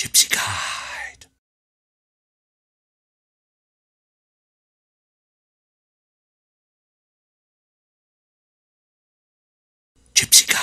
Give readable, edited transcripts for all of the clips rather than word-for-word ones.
Gypsy Guide. Gypsy Guide.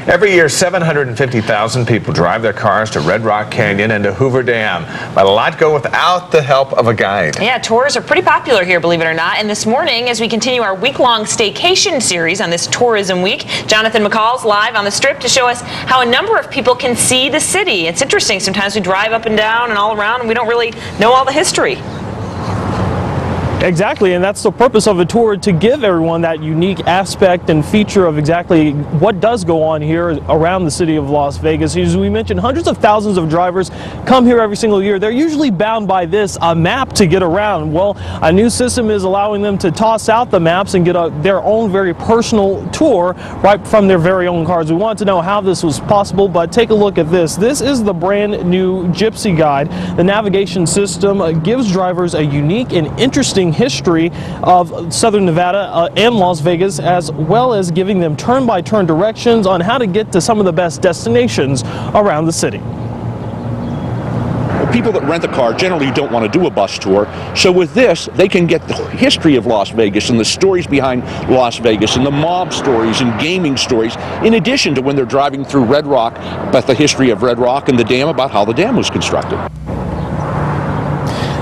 Every year, 750,000 people drive their cars to Red Rock Canyon and to Hoover Dam, but a lot go without the help of a guide. Yeah, tours are pretty popular here, believe it or not. And this morning, as we continue our week-long staycation series on this tourism week, Jonathan McCall's live on the Strip to show us how a number of people can see the city. It's interesting. Sometimes we drive up and down and all around, and we don't really know all the history. Exactly, and that's the purpose of a tour, to give everyone that unique aspect and feature of exactly what does go on here around the city of Las Vegas. As we mentioned, hundreds of thousands of drivers come here every single year. They're usually bound by a map to get around. Well, a new system is allowing them to toss out the maps and get their own very personal tour right from their very own cars. We wanted to know how this was possible, but take a look at this. This is the brand new Gypsy Guide. The navigation system gives drivers a unique and interesting history of Southern Nevada and Las Vegas, as well as giving them turn-by-turn directions on how to get to some of the best destinations around the city. People that rent a car generally don't want to do a bus tour, so with this they can get the history of Las Vegas and the stories behind Las Vegas and the mob stories and gaming stories, in addition to when they're driving through Red Rock, about the history of Red Rock and the dam, about how the dam was constructed.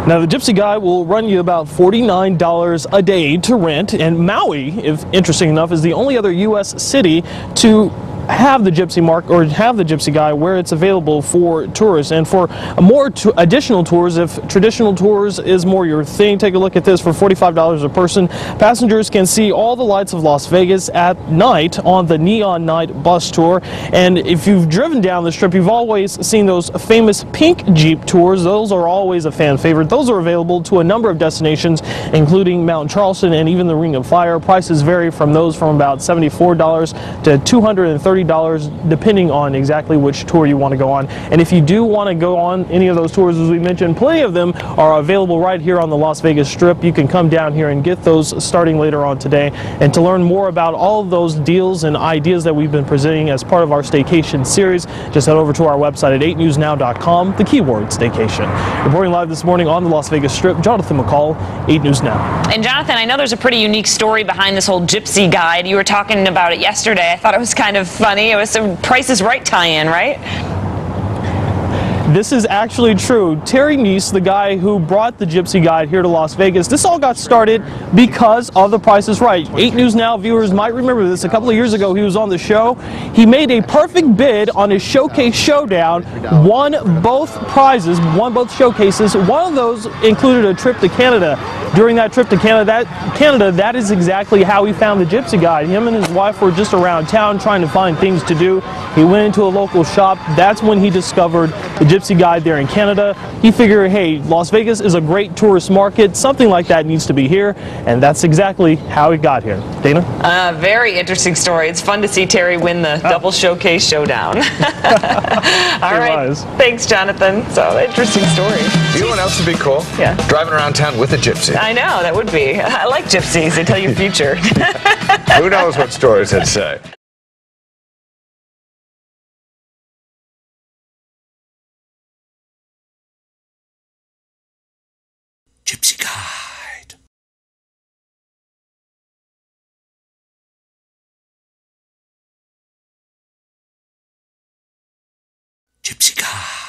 Now, the Gypsy Guide will run you about $49 a day to rent, and Maui, if interesting enough, is the only other U.S. city to have the Gypsy mark or have the Gypsy Guide where it's available for tourists. And for more additional tours, if traditional tours is more your thing, take a look at this. For $45 a person, passengers can see all the lights of Las Vegas at night on the Neon Night bus tour. And if you've driven down the Strip, you've always seen those famous pink Jeep tours. Those are always a fan favorite. Those are available to a number of destinations, including Mount Charleston and even the Ring of Fire. Prices vary from those from about $74 to $230, depending on exactly which tour you want to go on. And if you do want to go on any of those tours, as we mentioned, plenty of them are available right here on the Las Vegas Strip. You can come down here and get those starting later on today. And to learn more about all of those deals and ideas that we've been presenting as part of our staycation series, just head over to our website at 8newsnow.com, the keyword staycation. Reporting live this morning on the Las Vegas Strip, Jonathan McCall, 8 News Now. And Jonathan, I know there's a pretty unique story behind this whole Gypsy Guide. You were talking about it yesterday. I thought it was kind of funny. It was some Price is Right tie-in, right? This is actually true. Terry Neese, the guy who brought the Gypsy Guide here to Las Vegas, this all got started because of The Price is Right. 8 News Now viewers might remember this. A couple of years ago, he was on the show. He made a perfect bid on his Showcase Showdown, won both prizes, won both showcases. One of those included a trip to Canada. During that trip to Canada, that is exactly how he found the Gypsy Guide. Him and his wife were just around town trying to find things to do. He went into a local shop. That's when he discovered the Gypsy Guide there in Canada. He figured, hey, Las Vegas is a great tourist market. Something like that needs to be here, and that's exactly how it got here. Dana? Very interesting story. It's fun to see Terry win the double Showcase Showdown. All right. Thanks, Jonathan. So, interesting story. You know what else would be cool? Yeah. Driving around town with a gypsy. I know, that would be. I like gypsies. They tell you the future. Who knows what stories they'd say. Gypsy Guide. Gypsy Guide.